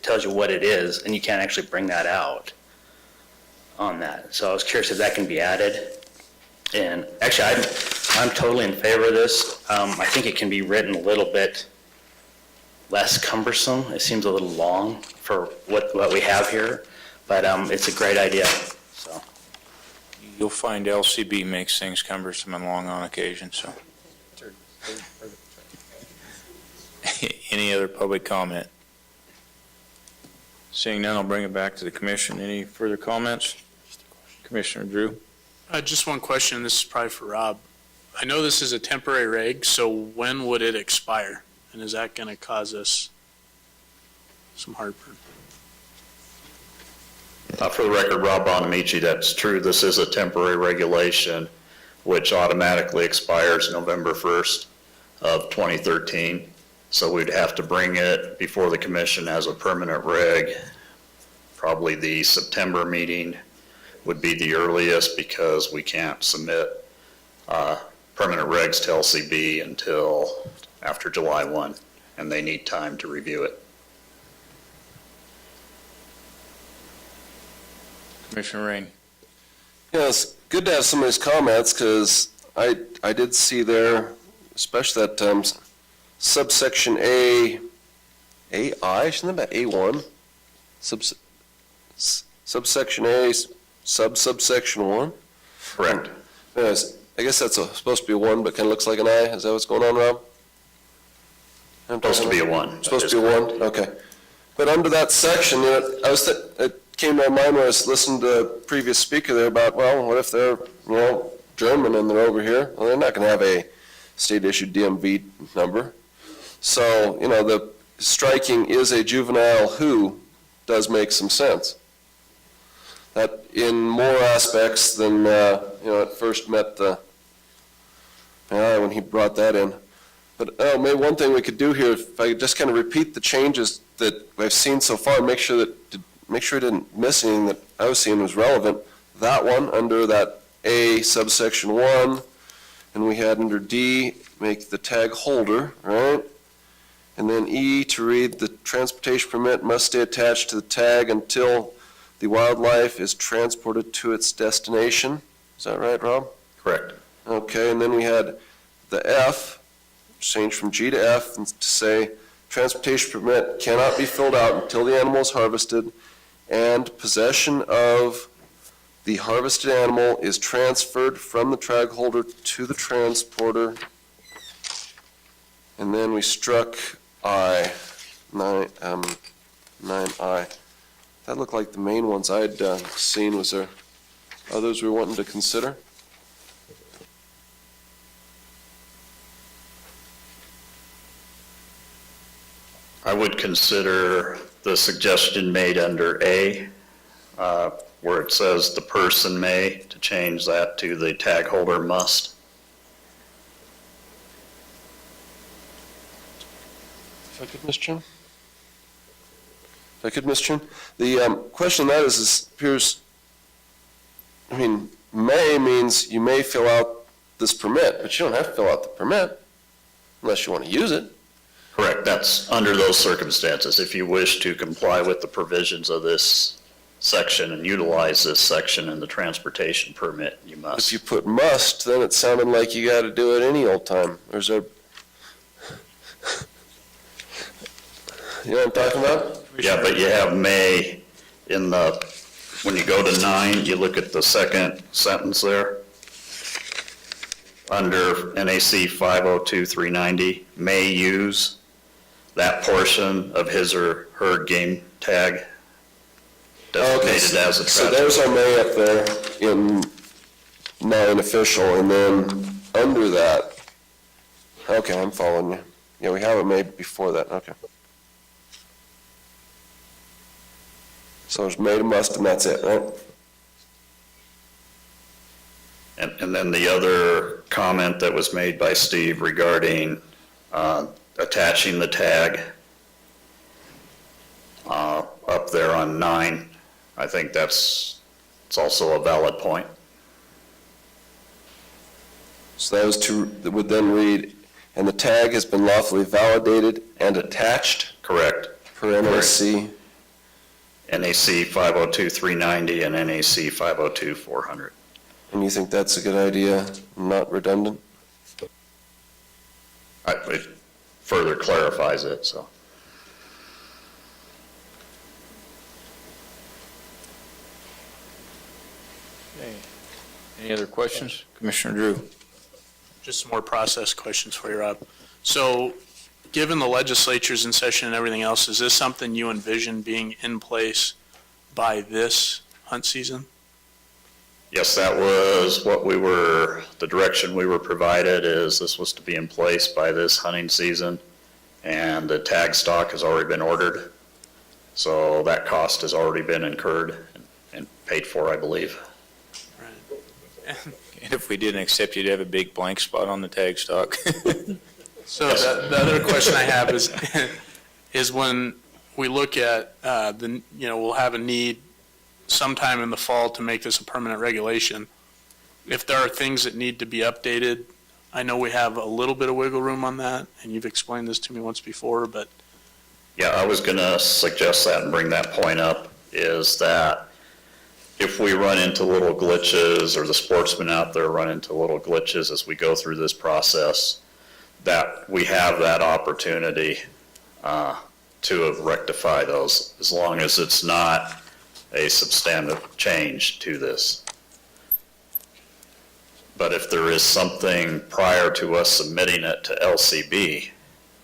tells you what it is, and you can't actually bring that out on that. So I was curious if that can be added. And actually, I'm totally in favor of this. I think it can be written a little bit less cumbersome. It seems a little long for what we have here, but it's a great idea. So You'll find LCB makes things cumbersome and long on occasion, so. Any other public comment? Seeing none, I'll bring it back to the commission. Any further comments? Commissioner Drew? Just one question, this is probably for Rob. I know this is a temporary reg, so when would it expire? And is that going to cause us some heartburn? For the record, Rob Buonamici, that's true. This is a temporary regulation which automatically expires November 1st of 2013. So we'd have to bring it before the commission as a permanent reg. Probably the September meeting would be the earliest because we can't submit permanent regs to LCB until after July 1, and they need time to review it. Commissioner Rain? Yeah, it's good to have some of these comments because I did see there, especially that subsection AI, shouldn't that be A1? Subsection A, subsection 1? Correct. Anyways, I guess that's supposed to be a 1, but kind of looks like an I. Is that what's going on, Rob? Supposed to be a 1. Supposed to be a 1? Okay. But under that section, it came to my mind when I was listening to the previous speaker there about, well, what if they're, German and they're over here? Well, they're not going to have a state-issued DMV number. So, the striking is a juvenile who does make some sense. That in more aspects than, it first met the, when he brought that in. But maybe one thing we could do here, if I could just kind of repeat the changes that I've seen so far, make sure I didn't miss anything that I was seeing was relevant. That one under that A subsection 1, and we had under D, make the tag holder, right? And then E to read the transportation permit must stay attached to the tag until the wildlife is transported to its destination. Is that right, Rob? Correct. Okay, and then we had the F, changed from G to F, and to say transportation permit cannot be filled out until the animal is harvested and possession of the harvested animal is transferred from the tag holder to the transporter. And then we struck I, 9I. That looked like the main ones I'd seen. Was there others we were wanting to consider? I would consider the suggestion made under A, where it says the person may, to change that to the tag holder must. If I could, Mr. Chairman? The question on that appears, may means you may fill out this permit, but you don't have to fill out the permit unless you want to use it. Correct. That's under those circumstances. If you wish to comply with the provisions of this section and utilize this section in the transportation permit, you must. If you put must, then it sounded like you got to do it any old time. Or is there... You know what I'm talking about? Yeah, but you have may in the, when you go to 9, you look at the second sentence there. Under NAC 502-390, may use that portion of his or her game tag designated as a transport. So there's our may up there in 9 official, and then under that, okay, I'm following you. Yeah, we have a may before that, okay. So there's may to must, and that's it, right? And then the other comment that was made by Steve regarding attaching the tag up there on 9, I think it's also a valid point. So those two would then read, and the tag has been lawfully validated and attached Correct. per NRC NAC 502-390 and NAC 502-400. And you think that's a good idea, not redundant? It further clarifies it, so. Any other questions? Commissioner Drew? Just some more process questions for you, Rob. So, given the legislature's in session and everything else, is this something you envision being in place by this hunt season? Yes, that was what the direction we were provided is this was to be in place by this hunting season. And the tag stock has already been ordered. So that cost has already been incurred and paid for, I believe. And if we didn't accept, you'd have a big blank spot on the tag stock. So the other question I have is when we look at we'll have a need sometime in the fall to make this a permanent regulation. If there are things that need to be updated, I know we have a little bit of wiggle room on that, and you've explained this to me once before, but. Yeah, I was going to suggest that and bring that point up, is that if we run into little glitches, or the sportsmen out there run into little glitches as we go through this process, that we have that opportunity to rectify those, as long as it's not a substantive change to this. But if there is something prior to us submitting it to LCB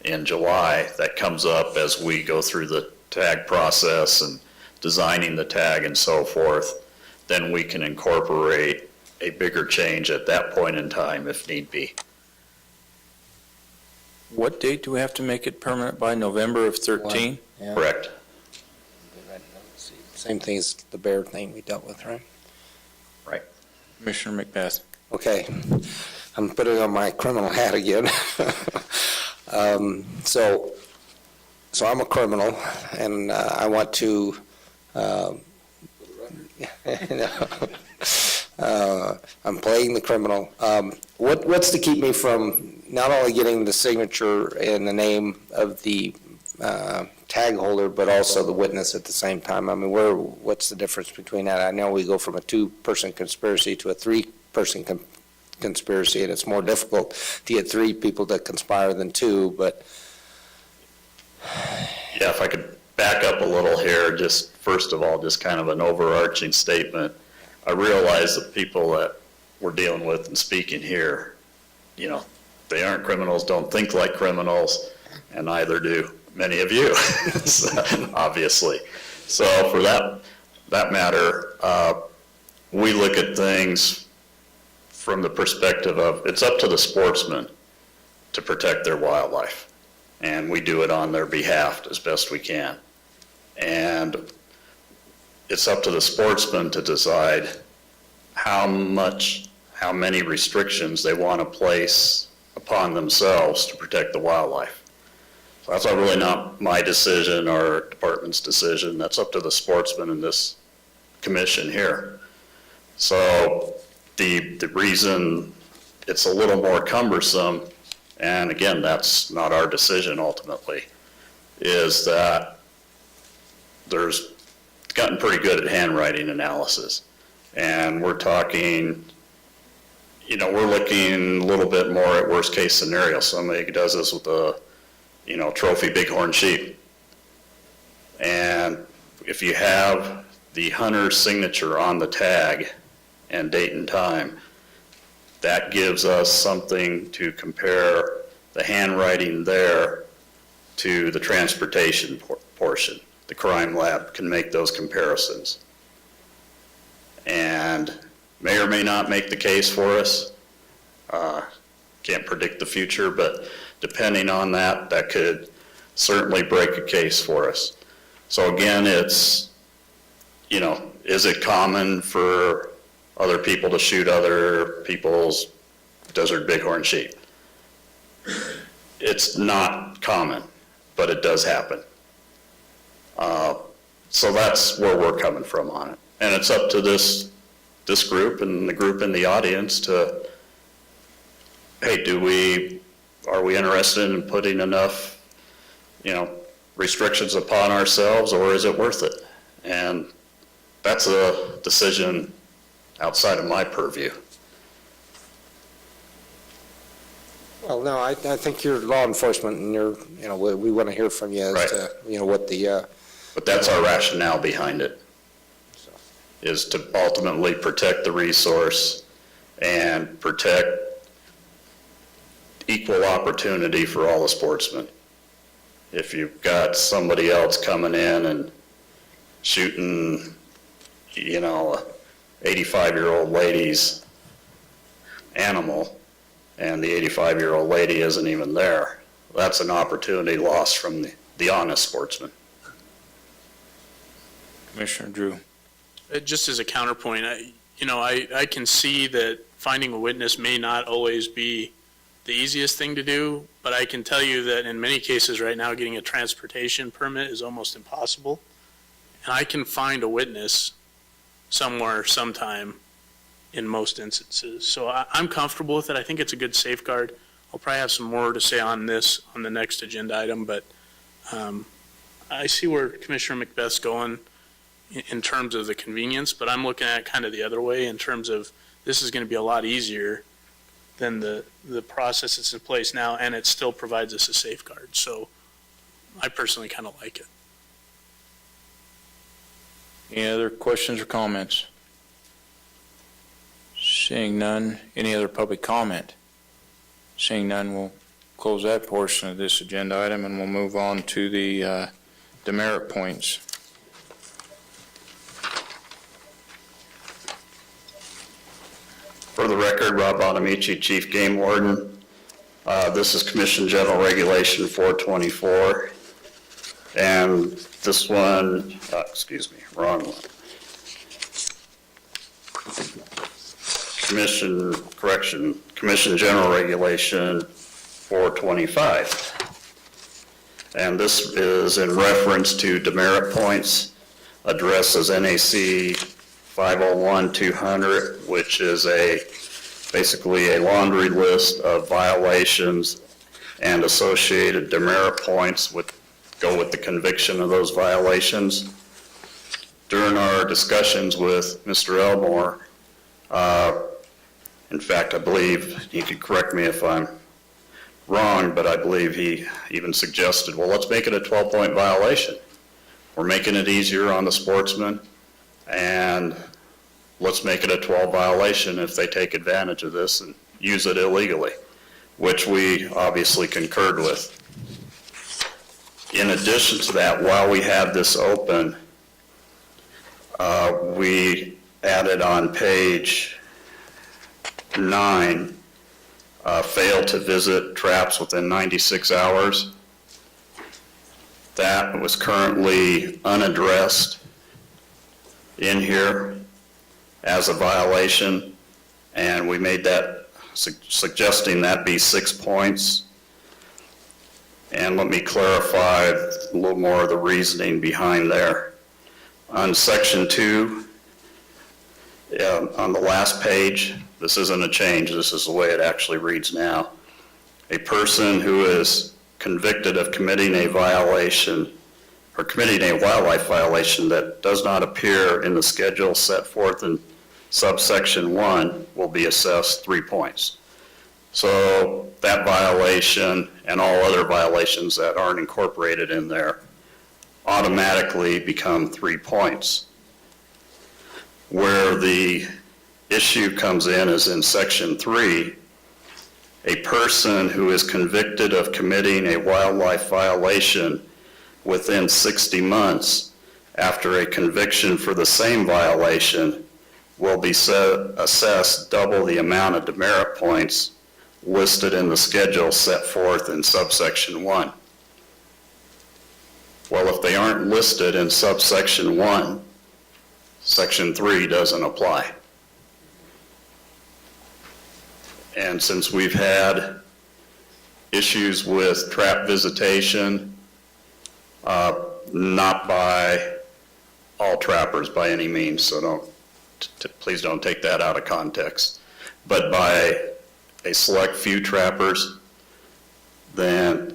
in July that comes up as we go through the tag process and designing the tag and so forth, then we can incorporate a bigger change at that point in time if need be. What date do we have to make it permanent by? November of 13? Yeah. Correct? Same thing as the bear thing we dealt with, right? Commissioner McBeth? Okay, I'm putting on my criminal hat again. So I'm a criminal, and I want to, I'm playing the criminal. What's to keep me from not only getting the signature and the name of the tag holder, but also the witness at the same time? I mean, what's the difference between that? I know we go from a two-person conspiracy to a three-person conspiracy, and it's more difficult to get three people to conspire than two, but. Yeah, if I could back up a little here, just first of all, just kind of an overarching statement. I realize the people that we're dealing with and speaking here, they aren't criminals, don't think like criminals, and neither do many of you, obviously. So for that matter, we look at things from the perspective of it's up to the sportsmen to protect their wildlife, and we do it on their behalf as best we can. And it's up to the sportsmen to decide how many restrictions they want to place upon themselves to protect the wildlife. So that's not really not my decision or department's decision. That's up to the sportsmen in this commission here. So the reason it's a little more cumbersome, and again, that's not our decision ultimately, is that there's gotten pretty good at handwriting analysis. And we're talking, we're looking a little bit more at worst case scenario. Somebody does this with a, trophy bighorn sheep. And if you have the hunter's signature on the tag and date and time, that gives us something to compare the handwriting there to the transportation portion. The crime lab can make those comparisons. And may or may not make the case for us. Can't predict the future, but depending on that, that could certainly break a case for us. So again, it's, is it common for other people to shoot other people's desert bighorn sheep? It's not common, but it does happen. So that's where we're coming from on it. And it's up to this group and the group in the audience to, hey, are we interested in putting enough, restrictions upon ourselves, or is it worth it? And that's a decision outside of my purview. Well, no, I think you're law enforcement and we want to hear from you as Right. to, what the, But that's our rationale behind it, is to ultimately protect the resource and protect equal opportunity for all the sportsmen. If you've got somebody else coming in and shooting, a 85-year-old lady's animal, and the 85-year-old lady isn't even there, that's an opportunity lost from the honest sportsman. Commissioner Drew. Just as a counterpoint, I can see that finding a witness may not always be the easiest thing to do, but I can tell you that in many cases right now, getting a transportation permit is almost impossible. And I can find a witness somewhere, sometime, in most instances. So I'm comfortable with it. I think it's a good safeguard. I'll probably have some more to say on this on the next agenda item, but I see where Commissioner Macbeth's going in terms of the convenience, but I'm looking at it kind of the other way in terms of this is going to be a lot easier than the process that's in place now, and it still provides us a safeguard. So I personally kind of like it. Any other questions or comments? Seeing none, any other public comment? Seeing none, we'll close that portion of this agenda item and we'll move on to the demerit points. For the record, Rob Buonamici, Chief Game Warden. This is Commission General Regulation 424. And this one, wrong one. Commission General Regulation 425. And this is in reference to demerit points, addressed as NAC 501-200, which is basically a laundry list of violations and associated demerit points go with the conviction of those violations. During our discussions with Mr. Elmore, in fact, I believe, he could correct me if I'm wrong, but I believe he even suggested, well, let's make it a 12-point violation. We're making it easier on the sportsmen, and let's make it a 12 violation if they take advantage of this and use it illegally, which we obviously concurred with. In addition to that, while we had this open, we added on page 9, failed to visit traps within 96 hours. That was currently unaddressed in here as a violation, and we made that, suggesting that be 6 points. And let me clarify a little more of the reasoning behind there. On section 2, on the last page, this isn't a change, this is the way it actually reads now. A person who is convicted of committing a violation or committing a wildlife violation that does not appear in the schedule set forth in subsection 1 will be assessed 3 points. So that violation and all other violations that aren't incorporated in there automatically become 3 points. Where the issue comes in is in section 3, a person who is convicted of committing a wildlife violation within 60 months after a conviction for the same violation will be assessed double the amount of demerit points listed in the schedule set forth in subsection 1. Well, if they aren't listed in subsection 1, section 3 doesn't apply. And since we've had issues with trap visitation, not by all trappers by any means, so please don't take that out of context, but by a select few trappers, then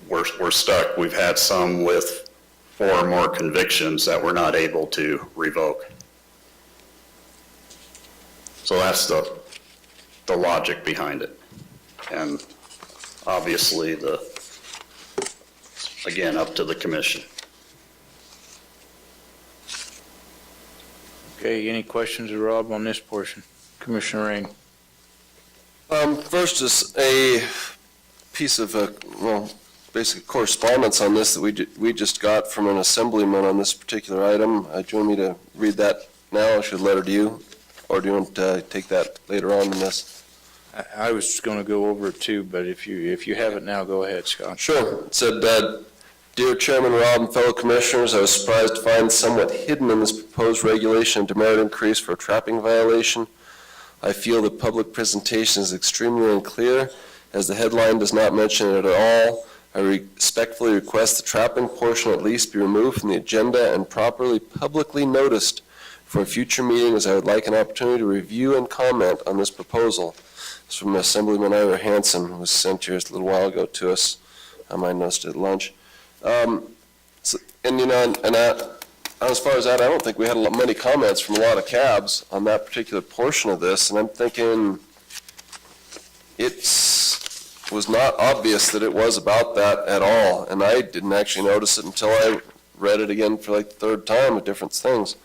we're stuck. We've had some with 4 or more convictions that we're not able to revoke. So that's the logic behind it. And obviously again, up to the commission. Okay, any questions of Rob on this portion? Commissioner Rain? First is a piece of, basic correspondence on this that we just got from an assemblyman on this particular item. Do you want me to read that now? I should letter to you, or do you want to take that later on in this? I was going to go over it too, but if you have it now, go ahead, Scott. Sure. It said, Dear Chairman Rob and fellow commissioners, I was surprised to find somewhat hidden in this proposed regulation a demerit increase for a trapping violation. I feel the public presentation is extremely unclear, as the headline does not mention it at all. I respectfully request the trapping portion at least be removed from the agenda and properly publicly noticed for a future meeting, as I would like an opportunity to review and comment on this proposal. It's from Assemblyman Ira Hansen, who was sent here a little while ago to us. I noticed it at lunch. As far as that, I don't think we had many comments from a lot of cabs on that particular portion of this, and I'm thinking it was not obvious that it was about that at all, and I didn't actually notice it until I read it again for like the third time with different things.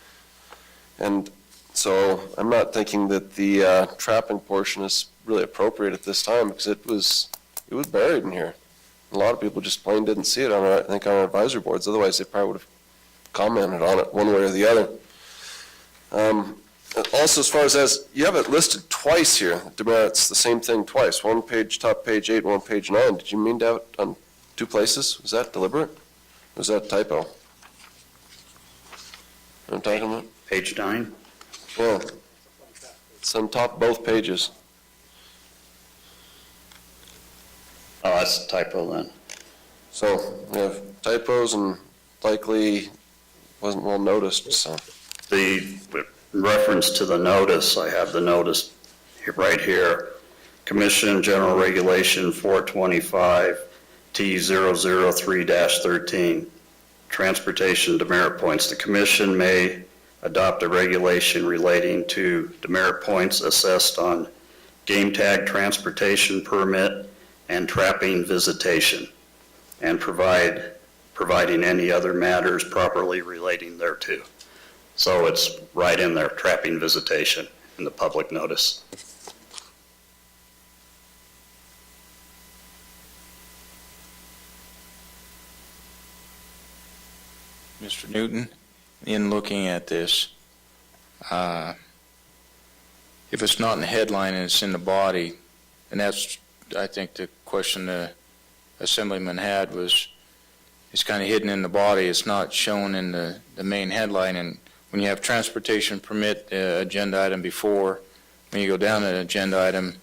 And so I'm not thinking that the trapping portion is really appropriate at this time, because it was buried in here. A lot of people just plain didn't see it on our advisory boards. Otherwise, they probably would have commented on it one way or the other. Also, as far as you have it listed twice here, demerits, the same thing twice. One page, top page 8, one page 9. Did you mean to have it on 2 places? Was that deliberate? Or was that a typo? What I'm talking about? Page 9? Yeah. It's on top both pages. Oh, that's a typo then. So we have typos and likely wasn't well noticed, so. The reference to the notice, I have the notice right here. Commission General Regulation 425 T003-13, Transportation Demerit Points. The Commission may adopt a regulation relating to demerit points assessed on game tag transportation permit and trapping visitation, and providing any other matters properly relating thereto. So it's right in there, trapping visitation in the public notice. Mr. Newton, in looking at this, if it's not in the headline and it's in the body, and that's, I think, the question the Assemblyman had was, it's kind of hidden in the body, it's not shown in the main headline, and when you have transportation permit agenda item before, when you go down to the agenda item,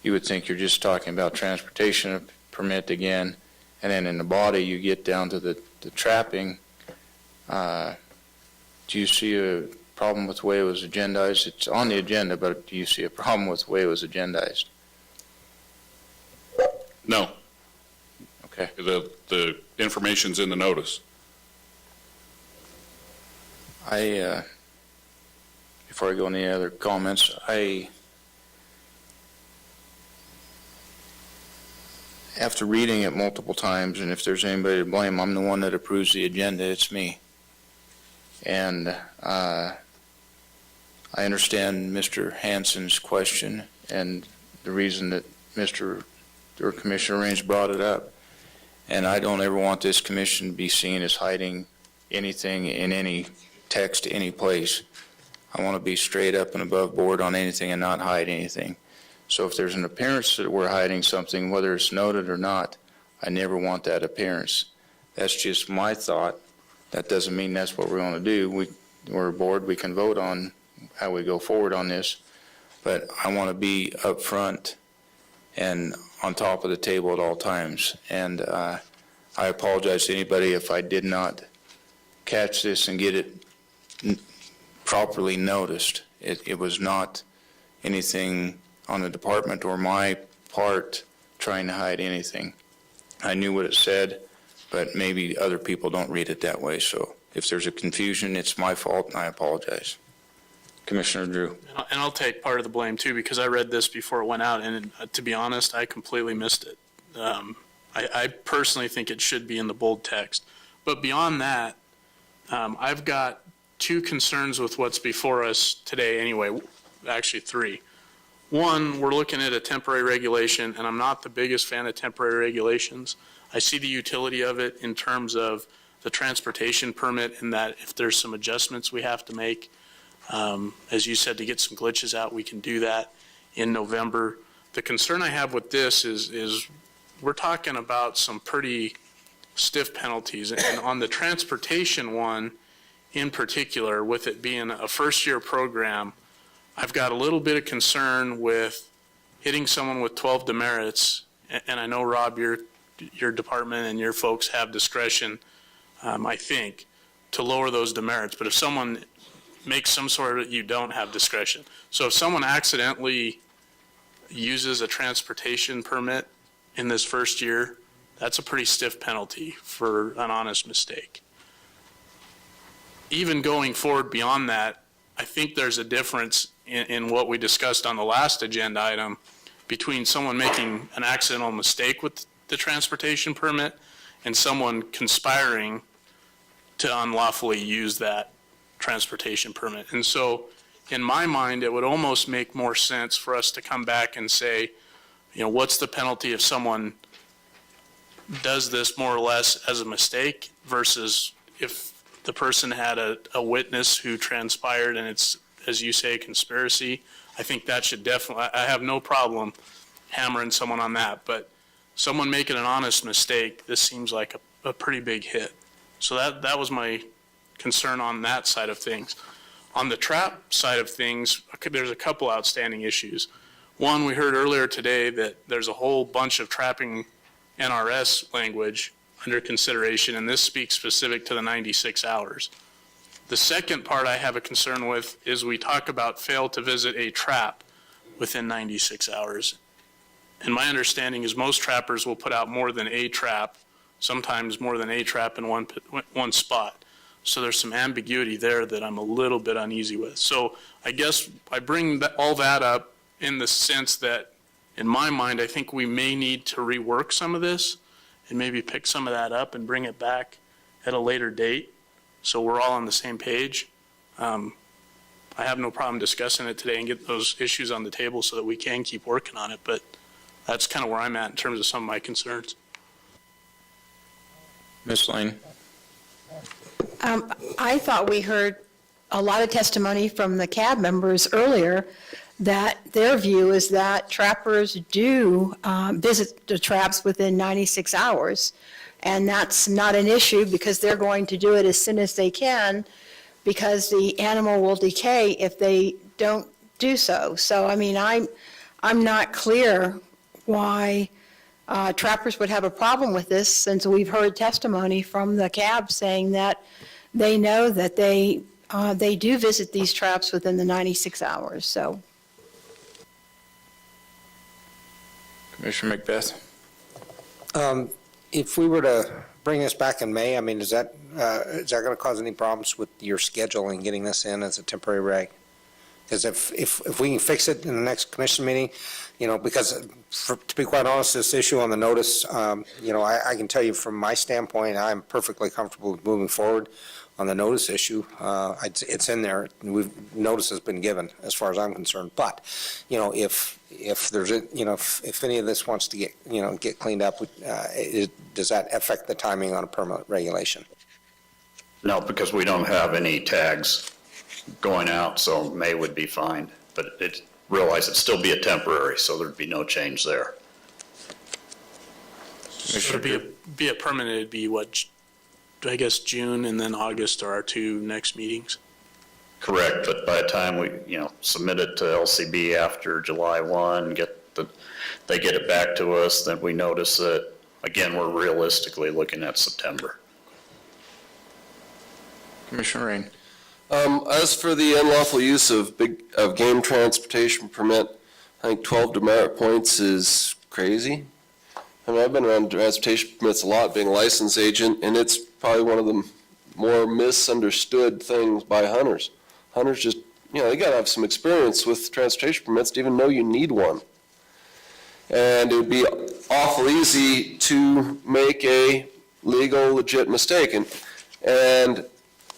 you would think you're just talking about transportation permit again, and then in the body you get down to the trapping. Do you see a problem with the way it was agendized? It's on the agenda, but do you see a problem with the way it was agendized? No. Okay. The information's in the notice. Before I go any other comments, after reading it multiple times, and if there's anybody to blame, I'm the one that approves the agenda, it's me. And I understand Mr. Hansen's question and the reason that Commissioner Raines brought it up. And I don't ever want this commission to be seen as hiding anything in any text, any place. I want to be straight up and above board on anything and not hide anything. So if there's an appearance that we're hiding something, whether it's noted or not, I never want that appearance. That's just my thought. That doesn't mean that's what we're going to do. We're a board, we can vote on how we go forward on this, but I want to be up front and on top of the table at all times. And I apologize to anybody if I did not catch this and get it properly noticed. It was not anything on the department or my part trying to hide anything. I knew what it said. but maybe other people don't read it that way. So if there's a confusion, it's my fault, and I apologize. Commissioner Drew. And I'll take part of the blame too, because I read this before it went out, and to be honest, I completely missed it. I personally think it should be in the bold text. But beyond that, I've got two concerns with what's before us today anyway, actually three. One, we're looking at a temporary regulation, and I'm not the biggest fan of temporary regulations. I see the utility of it in terms of the transportation permit, and that if there's some adjustments we have to make, as you said, to get some glitches out, we can do that in November. The concern I have with this is we're talking about some pretty stiff penalties. And on the transportation one in particular, with it being a first-year program, I've got a little bit of concern with hitting someone with 12 demerits. And I know, Rob, your department and your folks have discretion, I think, to lower those demerits. But if someone makes some sort of, you don't have discretion. So if someone accidentally uses a transportation permit in this first year, that's a pretty stiff penalty for an honest mistake. Even going forward beyond that, I think there's a difference in what we discussed on the last agenda item between someone making an accidental mistake with the transportation permit and someone conspiring to unlawfully use that transportation permit. And so in my mind, it would almost make more sense for us to come back and say, you know, what's the penalty if someone does this more or less as a mistake versus if the person had a witness who transpired and it's, as you say, a conspiracy. I think that should definitely, I have no problem hammering someone on that, but someone making an honest mistake, this seems like a pretty big hit. So that was my concern on that side of things. On the trap side of things, there's a couple outstanding issues. One, we heard earlier today that there's a whole bunch of trapping NRS language under consideration, and this speaks specific to the 96 hours. The second part I have a concern with is we talk about fail to visit a trap within 96 hours. And my understanding is most trappers will put out more than a trap, sometimes more than a trap in one spot. So there's some ambiguity there that I'm a little bit uneasy with. So I guess I bring all that up in the sense that, in my mind, I think we may need to rework some of this and maybe pick some of that up and bring it back at a later date so we're all on the same page. I have no problem discussing it today and get those issues on the table so that we can keep working on it, but that's kind of where I'm at in terms of some of my concerns. Ms. Lane? I thought we heard a lot of testimony from the CAB members earlier that their view is that trappers do visit the traps within 96 hours. And that's not an issue because they're going to do it as soon as they can because the animal will decay if they don't do so. So, I mean, I'm not clear why trappers would have a problem with this since we've heard testimony from the CAB saying that they know that they do visit these traps within the 96 hours, so. Commissioner Macbeth? If we were to bring this back in May, I mean, is that going to cause any problems with your schedule and getting this in as a temporary reg? Because if we can fix it in the next commission meeting, you know, because to be quite honest, this issue on the notice, you know, I can tell you from my standpoint, I'm perfectly comfortable with moving forward on the notice issue. It's in there. Notice has been given as far as I'm concerned. But, you know, if there's a, you know, if any of this wants to get cleaned up, does that affect the timing on a permanent regulation? No, because we don't have any tags going out, so May would be fine. But realize it'd still be a temporary, so there'd be no change there. So it'd be a permanent, it'd be what, I guess June and then August are our two next meetings? Correct, but by the time we, submit it to LCB after July 1, they get it back to us, then we notice that, again, we're realistically looking at September. Commissioner Rain? As for the unlawful use of game transportation permit, I think 12 demerit points is crazy. I mean, I've been around transportation permits a lot, being a license agent, and it's probably one of the more misunderstood things by hunters. Hunters just, they gotta have some experience with transportation permits to even know you need one. And it would be awful easy to make a legal, legit mistake. And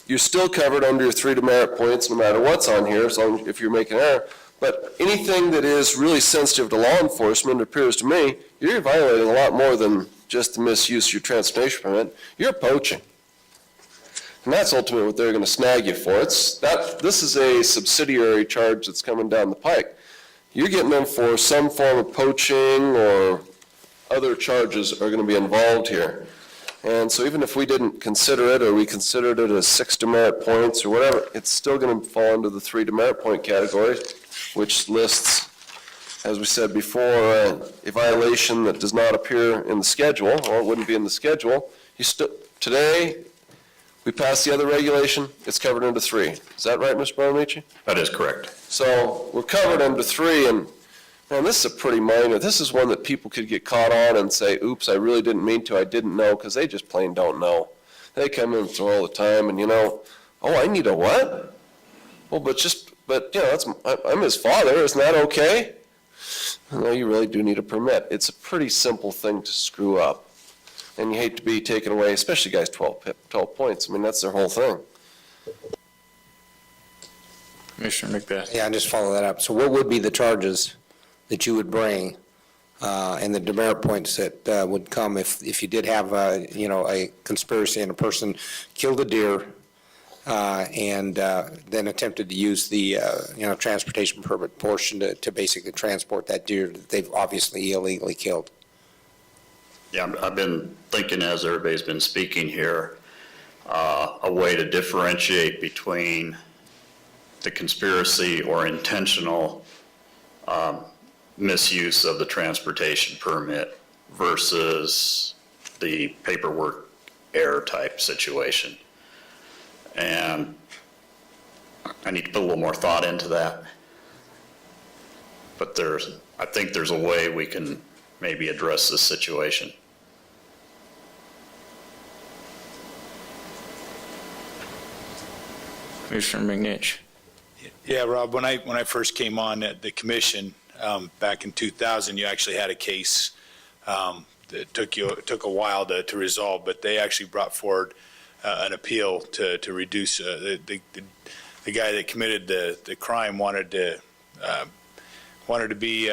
you're still covered under your 3 demerit points no matter what's on here, as long if you're making an error. But anything that is really sensitive to law enforcement, it appears to me, you're violating a lot more than just the misuse of your transportation permit. You're poaching. And that's ultimately what they're going to snag you for. This is a subsidiary charge that's coming down the pike. You're getting them for some form of poaching, or other charges are going to be involved here. And so even if we didn't consider it, or we considered it as 6 demerit points or whatever, it's still going to fall into the 3 demerit point category, which lists, as we said before, a violation that does not appear in the schedule, or it wouldn't be in the schedule. Today, we passed the other regulation, it's covered under 3. Is that right, Mr. Buonamici? That is correct. So we're covered under 3, and man, this is a pretty minor. This is one that people could get caught on and say, oops, I really didn't mean to, I didn't know, because they just plain don't know. They come in and throw all the time, and oh, I need a what? Well, I'm his father, isn't that okay? No, you really do need a permit. It's a pretty simple thing to screw up. And you hate to be taken away, especially guys 12 points. I mean, that's their whole thing. Commissioner Macbeth. Yeah, just follow that up. So what would be the charges that you would bring, and the demerit points that would come if you did have a conspiracy and a person killed a deer and then attempted to use the transportation permit portion to basically transport that deer that they've obviously illegally killed? Yeah, I've been thinking as everybody's been speaking here, a way to differentiate between the conspiracy or intentional misuse of the transportation permit versus the paperwork error type situation. And I need to put a little more thought into that. But I think there's a way we can maybe address this situation. Commissioner McNitch. Yeah, Rob, when I first came on at the commission back in 2000, you actually had a case that took a while to resolve, but they actually brought forward an appeal to reduce the guy that committed the crime wanted to be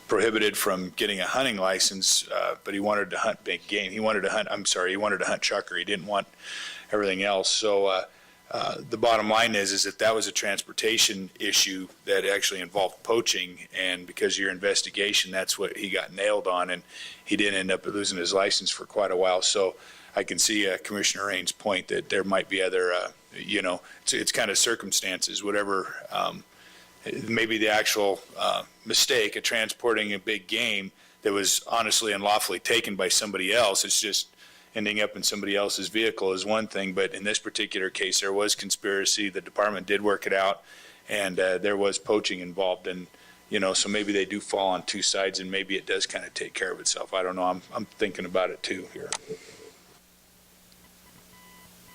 prohibited from getting a hunting license, but he wanted to hunt big game. He wanted to hunt chukar. He didn't want everything else. So the bottom line is that was a transportation issue that actually involved poaching, and because of your investigation, that's what he got nailed on, and he did end up losing his license for quite a while. So I can see Commissioner Rain's point that there might be other, it's kind of circumstances, whatever, maybe the actual mistake of transporting a big game that was honestly unlawfully taken by somebody else. It's just ending up in somebody else's vehicle is one thing, but in this particular case, there was conspiracy. The department did work it out, and there was poaching involved, and so maybe they do fall on two sides, and maybe it does kind of take care of itself. I don't know. I'm thinking about it too here.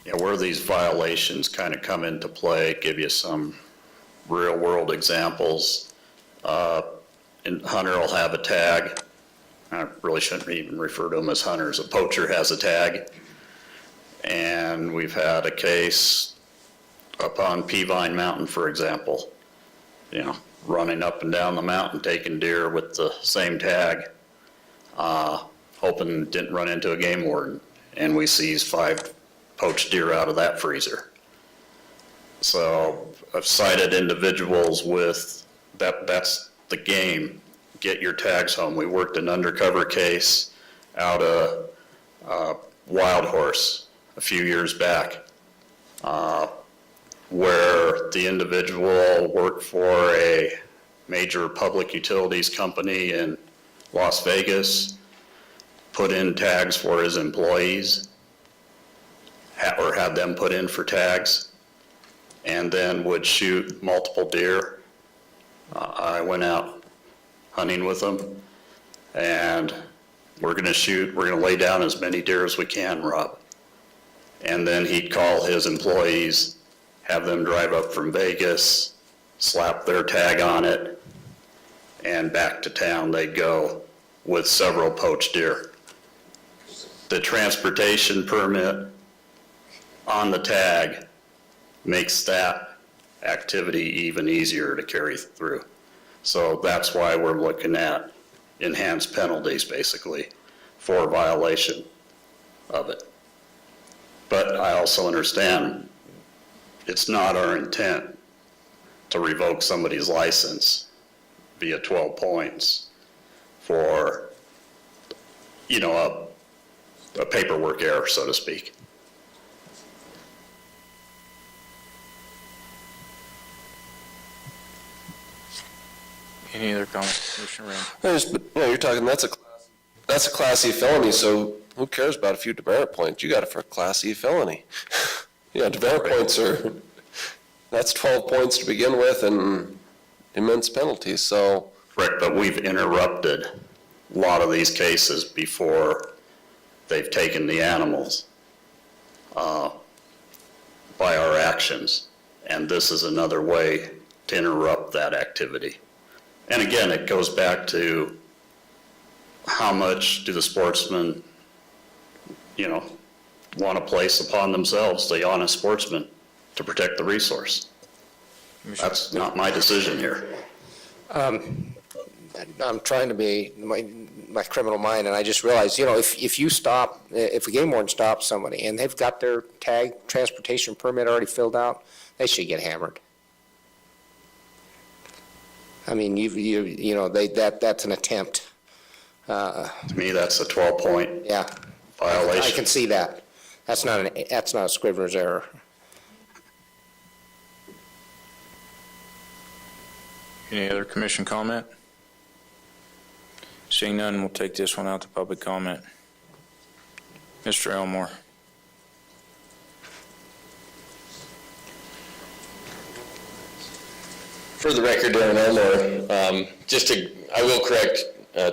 Yeah, where these violations kind of come into play, give you some real-world examples. And hunter will have a tag. I really shouldn't even refer to them as hunters. A poacher has a tag. And we've had a case up on Peavine Mountain, for example, running up and down the mountain, taking deer with the same tag, hoping didn't run into a game warden. And we seized 5 poached deer out of that freezer. So I've cited individuals with that's the game. Get your tags home. We worked an undercover case out of Wild Horse a few years back, where the individual worked for a major public utilities company in Las Vegas, put in tags for his employees, or had them put in for tags, and then would shoot multiple deer. I went out hunting with them, and we're going to lay down as many deer as we can, Rob. And then he'd call his employees, have them drive up from Vegas, slap their tag on it, and back to town they'd go with several poached deer. The transportation permit on the tag makes that activity even easier to carry through. So that's why we're looking at enhanced penalties, basically, for violation of it. But I also understand it's not our intent to revoke somebody's license via 12 points for, you know, a paperwork error, so to speak. Any other comments, Commissioner Rand? You're talking, that's a Class E felony, so who cares about a few demerit points? You got it for a Class E felony. Yeah, demerit points that's 12 points to begin with and immense penalties, so. Correct, but we've interrupted a lot of these cases before they've taken the animals by our actions. And this is another way to interrupt that activity. And again, it goes back to how much do the sportsmen, want to place upon themselves, the honest sportsmen, to protect the resource. That's not my decision here. I'm trying to be my criminal mind, and I just realized, if a game warden stops somebody and they've got their tag transportation permit already filled out, they should get hammered. I mean, that's an attempt. To me, that's a 12-point Yeah, violation. I can see that. That's not a Scrivener's error. Any other commission comment? Seeing none, we'll take this one out to public comment. Mr. Elmore. For the record, Darren Elmore, I will correct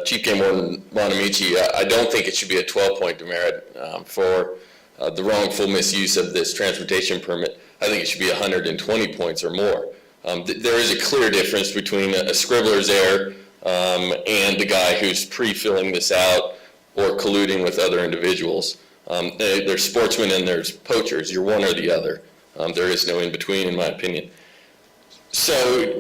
Chief Game Warden Buonamici. I don't think it should be a 12-point demerit for the wrongful misuse of this transportation permit. I think it should be 120 points or more. There is a clear difference between a scribbler's error and the guy who's pre-filling this out or colluding with other individuals. There's sportsmen and there's poachers. You're one or the other. There is no in-between, in my opinion. So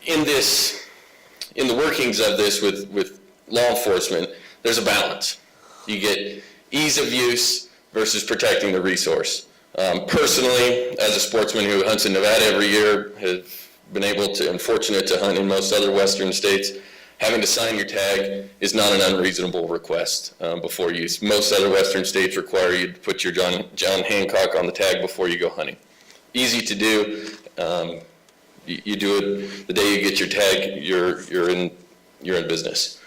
in the workings of this with law enforcement, there's a balance. You get ease of use versus protecting the resource. Personally, as a sportsman who hunts in Nevada every year, have been able to, and fortunate to hunt in most other western states, having to sign your tag is not an unreasonable request before use. Most other western states require you to put your John Hancock on the tag before you go hunting. Easy to do. You do it the day you get your tag, you're in business.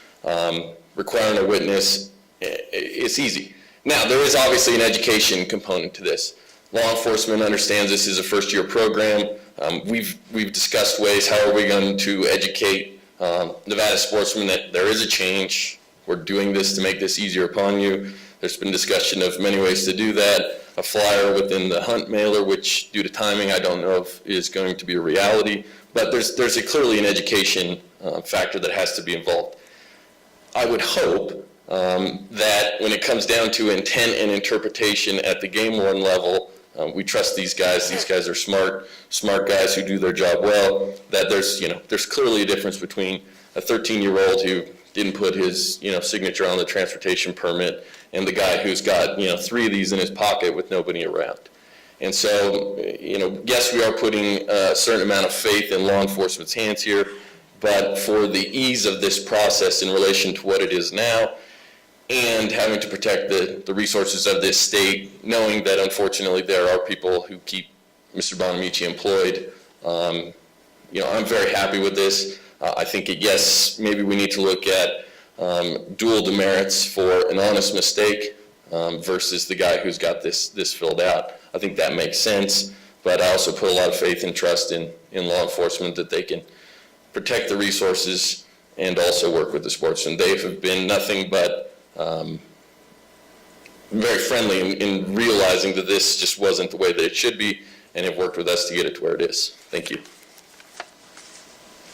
Requiring a witness, it's easy. Now, there is obviously an education component to this. Law enforcement understands this is a first-year program. We've discussed ways, how are we going to educate Nevada sportsmen that there is a change. We're doing this to make this easier upon you. There's been discussion of many ways to do that. A flyer within the hunt mailer, which due to timing, I don't know if is going to be a reality, but there's clearly an education factor that has to be involved. I would hope that when it comes down to intent and interpretation at the game warden level, we trust these guys. These guys are smart guys who do their job well. That there's clearly a difference between a 13-year-old who didn't put his signature on the transportation permit and the guy who's got 3 of these in his pocket with nobody around. And so yes, we are putting a certain amount of faith in law enforcement's hands here, but for the ease of this process in relation to what it is now, and having to protect the resources of this state, knowing that unfortunately there are people who keep Mr. Buonamici employed. I'm very happy with this. I think, yes, maybe we need to look at dual demerits for an honest mistake versus the guy who's got this filled out. I think that makes sense, but I also put a lot of faith and trust in law enforcement that they can protect the resources and also work with the sportsmen. They have been nothing but very friendly in realizing that this just wasn't the way that it should be, and have worked with us to get it to where it is. Thank you.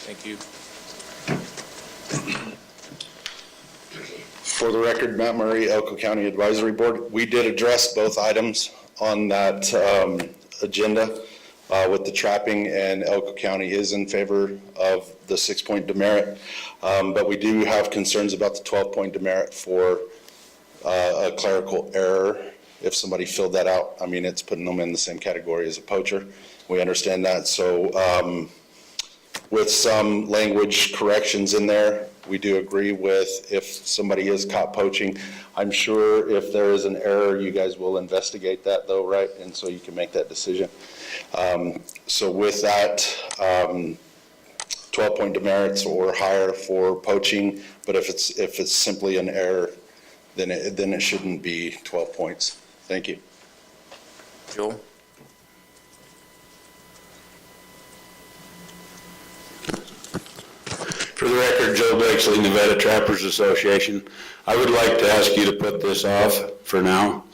Thank you. For the record, Matt Murray, Elko County Advisory Board. We did address both items on that agenda with the trapping, and Elko County is in favor of the 6-point demerit. But we do have concerns about the 12-point demerit for a clerical error. If somebody filled that out, I mean, it's putting them in the same category as a poacher. We understand that. So with some language corrections in there, we do agree with if somebody is caught poaching. I'm sure if there is an error, you guys will investigate that though, right? And so you can make that decision. So with that, 12-point demerits or higher for poaching, but if it's simply an error, then it shouldn't be 12 points. Thank you. Joel? For the record, Joe Blakesley, Nevada Trappers Association. I would like to ask you to put this off for now.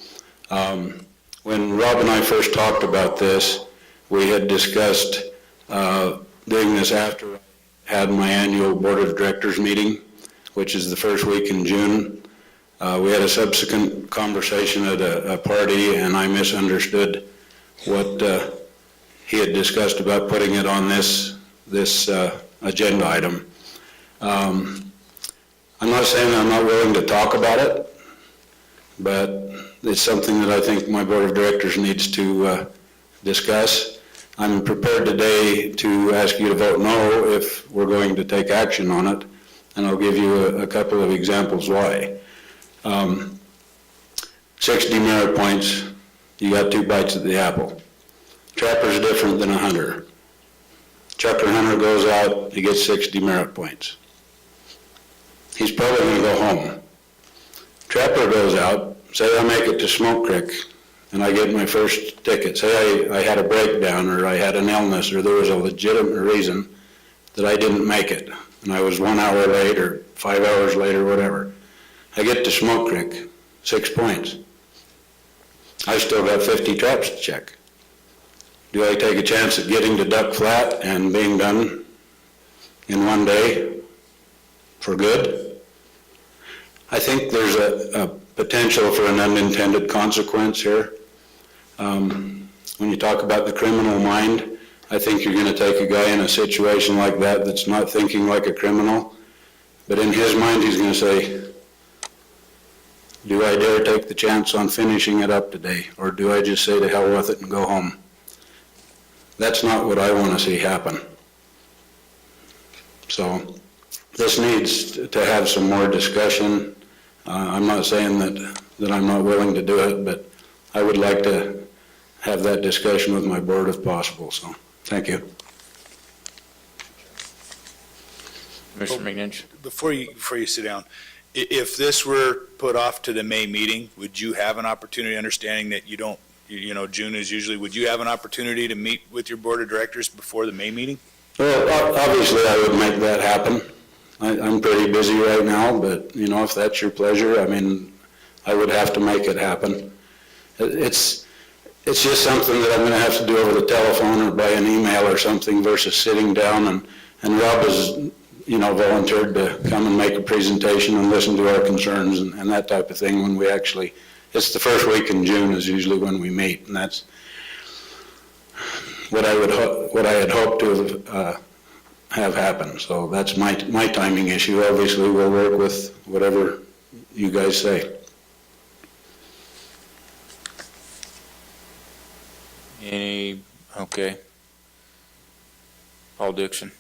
When Rob and I first talked about this, we had discussed doing this after I had my annual Board of Directors meeting, which is the first week in June. We had a subsequent conversation at a party, and I misunderstood what he had discussed about putting it on this agenda item. I'm not saying I'm not willing to talk about it, but it's something that I think my Board of Directors needs to discuss. I'm prepared today to ask you to vote no if we're going to take action on it, and I'll give you a couple of examples why. 6 demerit points, you got 2 bites at the apple. Trapper's different than a hunter. Trapper hunter goes out, he gets 6 demerit points. He's probably going to go home. Trapper goes out, say I make it to Smoke Creek, and I get my first ticket. Say I had a breakdown, or I had an illness, or there was a legitimate reason that I didn't make it, and I was 1 hour late, or 5 hours late, or whatever. I get to Smoke Creek, 6 points. I still got 50 traps to check. Do I take a chance at getting to Duck Flat and being done in 1 day for good? I think there's a potential for an unintended consequence here. When you talk about the criminal mind, I think you're going to take a guy in a situation like that that's not thinking like a criminal, but in his mind he's going to say, do I dare take the chance on finishing it up today, or do I just say to hell with it and go home? That's not what I want to see happen. So this needs to have some more discussion. I'm not saying that I'm not willing to do it, but I would like to have that discussion with my board if possible. So thank you. Mr. McNinch? Before you sit down, if this were put off to the May meeting, would you have an opportunity, understanding that you don't, June is usually, would you have an opportunity to meet with your board of directors before the May meeting? Well, obviously I would make that happen. I'm pretty busy right now, but if that's your pleasure, I mean, I would have to make it happen. It's just something that I'm going to have to do over the telephone or by an email or something versus sitting down, and Rob has volunteered to come and make a presentation and listen to our concerns and that type of thing when we actually, it's the first week in June is usually when we meet, and that's what I had hoped to have happen. So that's my timing issue. Obviously, we'll work with whatever you guys say. Okay. Paul Dixon.